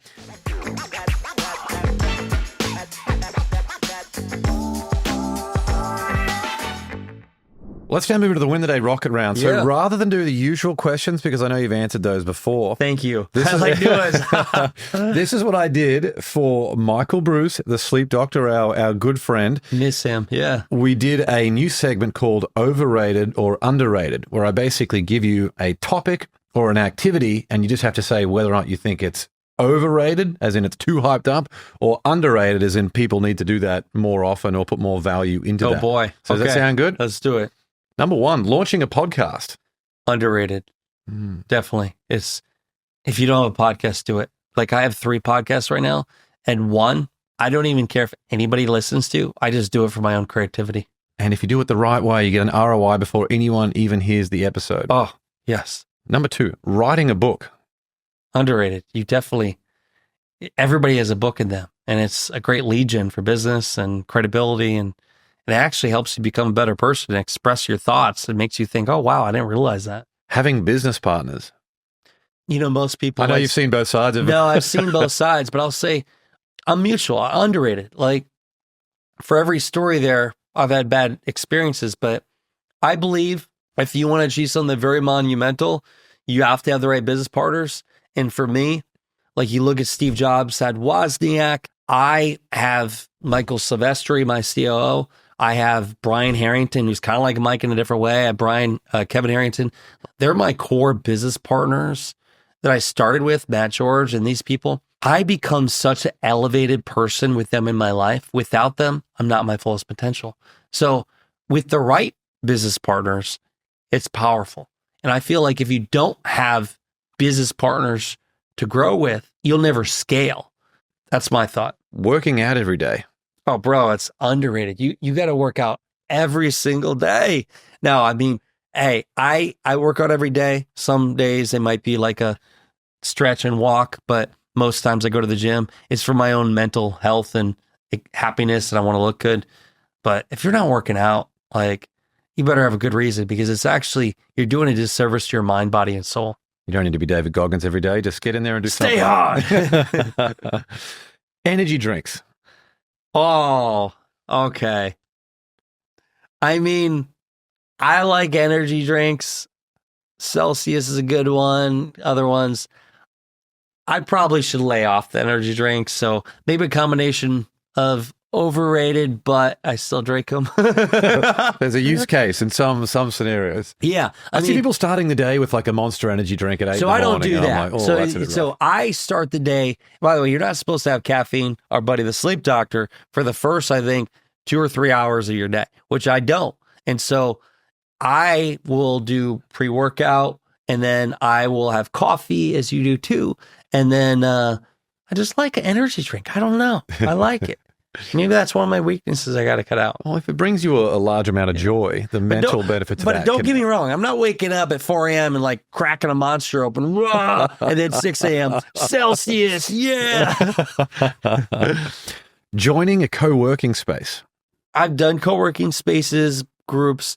Let's now move into the Win the Day rocket round. So Yeah. rather than do the usual questions, because I know you've answered those before. Thank you. This I is- like doing This is what I did for Michael Bruce, the sleep doctor, our good friend. Miss him. Yeah. We did a new segment called Overrated or Underrated, where I basically give you a topic or an activity, and you just have to say whether or not you think it's overrated, as in it's too hyped up, or underrated, as in people need to do that more often or put more value into that. Oh boy. So does that sound good? Let's do it. Number 1, launching a podcast. Underrated. Definitely. If you don't have a podcast, do it. Like I have 3 podcasts right now, and one I don't even care if anybody listens to. I just do it for my own creativity. And if you do it the right way, you get an ROI before anyone even hears the episode. Oh, yes. Number 2, writing a book. Underrated. Everybody has a book in them, and it's a great lead gen for business and credibility, and it actually helps you become a better person and express your thoughts. It makes you think, oh, wow, I didn't realize that. Having business partners. Most people. I know you've seen both sides of it. No, I've seen both sides, but I'll say I'm mutual, underrated. Like for every story there, I've had bad experiences, but I believe if you want to achieve something very monumental, you have to have the right business partners. And for me, like you look at Steve Jobs had Wozniak. I have Michael Silvestri, my COO. I have Brian Harrington, who's kind of like Mike in a different way. I have Kevin Harrington. They're my core business partners that I started with, Matt George and these people. I become such an elevated person with them in my life. Without them, I'm not my fullest potential. So with the right business partners, it's powerful. And I feel like if you don't have business partners to grow with, you'll never scale. That's my thought. Working out every day. Oh, bro, it's underrated. You got to work out every single day. Now, I mean, hey, I work out every day. Some days it might be like a stretch and walk, but most times I go to the gym. It's for my own mental health and happiness, and I want to look good. But if you're not working out, like, you better have a good reason, because it's actually, you're doing a disservice to your mind, body, and soul. You don't need to be David Goggins every day. Just get in there and do Stay something. hard. Energy drinks. Oh, okay. I mean, I like energy drinks. Celsius is a good one. Other ones, I probably should lay off the energy drinks. So maybe a combination of overrated, but I still drink them. There's a use case in some scenarios. Yeah. I see people starting the day with like a Monster Energy drink at 8 in the So I don't morning, do and I'm that. like, oh, that's a bit rough. So I start the day. By the way, you're not supposed to have caffeine, our buddy the sleep doctor, for the first, I think, 2 or 3 hours of your day, which I don't. And so I will do pre-workout, and then I will have coffee, as you do too. And then I just like an energy drink. I don't know. I like it. Maybe that's one of my weaknesses I got to cut out. Well, if it brings you a large amount of joy, the mental benefit to that. But don't get me wrong. I'm not waking up at 4 a.m. and like cracking a Monster open, rah, and then 6 a.m. Celsius, yeah. Joining a co-working space. I've done co-working spaces, groups.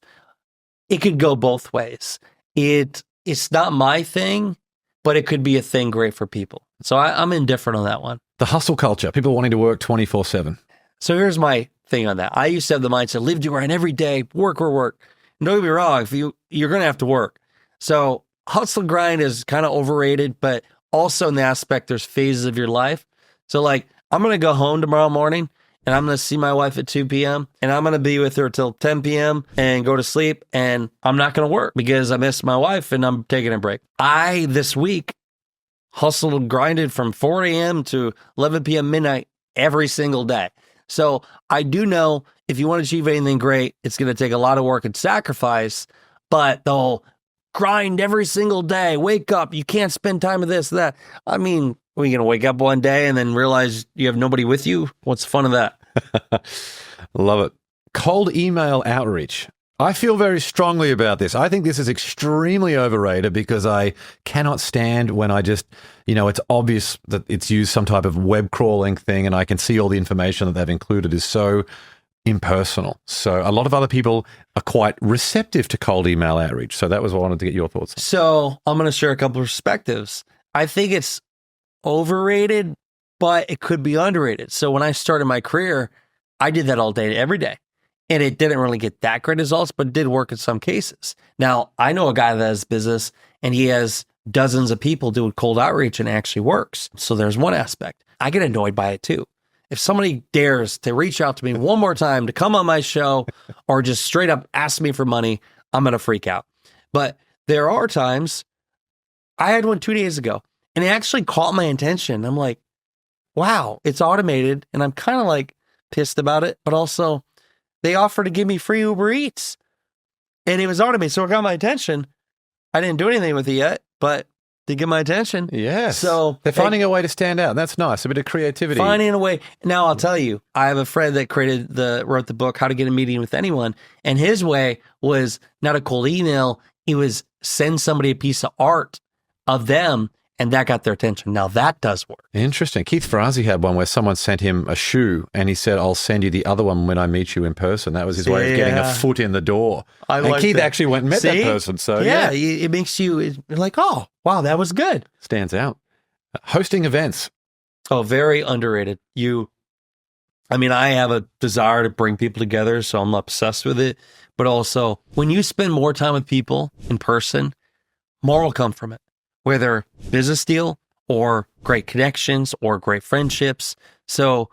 It could go both ways. It's not my thing, but it could be a thing great for people. So I'm indifferent on that one. The hustle culture, people wanting to work 24/7. So here's my thing on that. I used to have the mindset, live to grind every day, work. And don't get me wrong, if you're going to have to work. So hustle and grind is kind of overrated, but also in the aspect, there's phases of your life. So like, I'm going to go home tomorrow morning and I'm going to see my wife at 2 p.m. and I'm going to be with her till 10 p.m. and go to sleep. And I'm not going to work because I miss my wife and I'm taking a break. This week, hustled and grinded from 4 a.m. to 11 p.m. midnight every single day. So I do know if you want to achieve anything great, it's going to take a lot of work and sacrifice, but the whole grind every single day, wake up, you can't spend time with this, that. I mean, are you going to wake up one day and then realize you have nobody with you? What's the fun of that? Love it. Cold email outreach. I feel very strongly about this. I think this is extremely overrated because I cannot stand when I just, it's obvious that it's used some type of web crawling thing and I can see all the information that they've included is so impersonal. So a lot of other people are quite receptive to cold email outreach. So that was what I wanted to get your thoughts on. So I'm going to share a couple of perspectives. I think it's overrated, but it could be underrated. So when I started my career, I did that all day, every day. And it didn't really get that great results, but it did work in some cases. Now, I know a guy that has business and he has dozens of people doing cold outreach and it actually works. So there's one aspect. I get annoyed by it too. If somebody dares to reach out to me one more time to come on my show or just straight up ask me for money, I'm going to freak out. But there are times, I had one 2 days ago and it actually caught my attention. I'm like, wow, it's automated. And I'm kind of like pissed about it, but also they offered to give me free Uber Eats and it was automated. So it got my attention. I didn't do anything with it yet, but they get my attention. Yes. So they're finding a way to stand out. That's nice. A bit of creativity. Finding a way. Now I'll tell you, I have a friend that wrote the book, How to Get a Meeting with Anyone. And his way was not a cold email. He was send somebody a piece of art of them. And that got their attention. Now that does work. Interesting. Keith Ferrazzi had one where someone sent him a shoe and he said, I'll send you the other one when I meet you in person. That was his way of getting a foot in the door. And Keith actually went and met that person. So yeah, it makes you like, oh, wow, that was good. Stands out. Hosting events. Oh, very underrated. I have a desire to bring people together, so I'm obsessed with it. But also, when you spend more time with people in person, more will come from it. Whether business deal or great connections or great friendships. So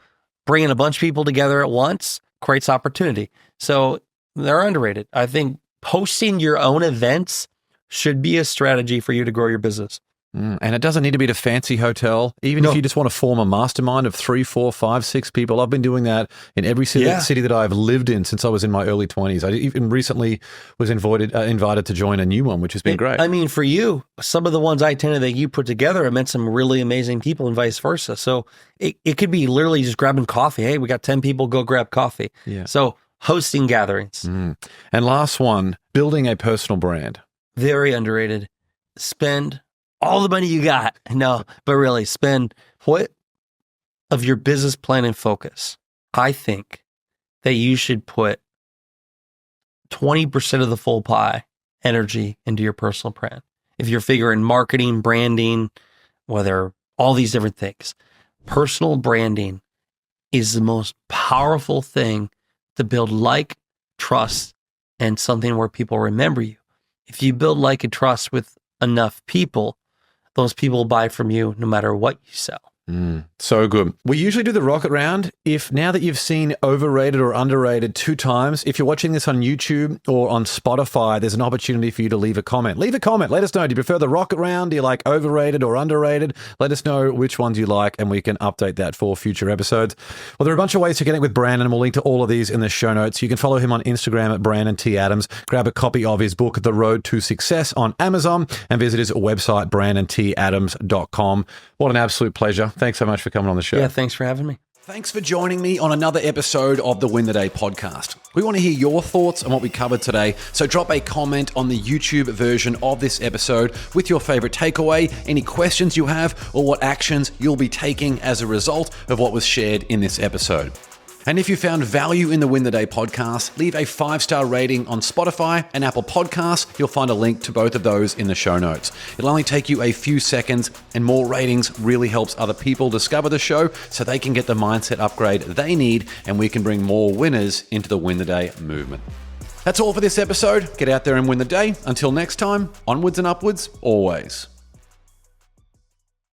bringing a bunch of people together at once creates opportunity. So they're underrated. I think hosting your own events should be a strategy for you to grow your business. And it doesn't need to be at a fancy hotel. Even if you just want to form a mastermind of 3, 4, 5, 6 people. I've been doing that in every city that I've lived in since I was in my early 20s. I even recently was invited to join a new one, which has been great. For you, some of the ones I attended that you put together, I met some really amazing people and vice versa. So it could be literally just grabbing coffee. Hey, we got 10 people, go grab coffee. Yeah. So hosting gatherings. And last one, building a personal brand. Very underrated. Spend all the money you got. No, but really spend what of your business plan and focus. I think that you should put 20% of the full pie energy into your personal brand. If you're figuring marketing, branding, whether all these different things, personal branding is the most powerful thing to build trust, and something where people remember you. If you build and trust with enough people, those people buy from you no matter what you sell. So good. We usually do the rocket round. If now that you've seen Overrated or Underrated 2 times, if you're watching this on YouTube or on Spotify, there's an opportunity for you to leave a comment. Leave a comment. Let us know. Do you prefer the rocket round? Do you like Overrated or Underrated? Let us know which ones you like and we can update that for future episodes. Well, there are a bunch of ways to connect with Brandon and we'll link to all of these in the show notes. You can follow him on Instagram at Brandon T. Adams. Grab a copy of his book, The Road to Success, on Amazon and visit his website, brandonTadams.com. What an absolute pleasure. Thanks so much for coming on the show. Yeah, thanks for having me. Thanks for joining me on another episode of the Win the Day podcast. We want to hear your thoughts on what we covered today, so drop a comment on the YouTube version of this episode with your favorite takeaway, any questions you have, or what actions you'll be taking as a result of what was shared in this episode. And if you found value in the Win the Day podcast, leave a 5-star rating on Spotify and Apple Podcasts. You'll find a link to both of those in the show notes. It'll only take you a few seconds, and more ratings really helps other people discover the show so they can get the mindset upgrade they need, and we can bring more winners into the Win the Day movement. That's all for this episode. Get out there and win the day. Until next time, onwards and upwards, always.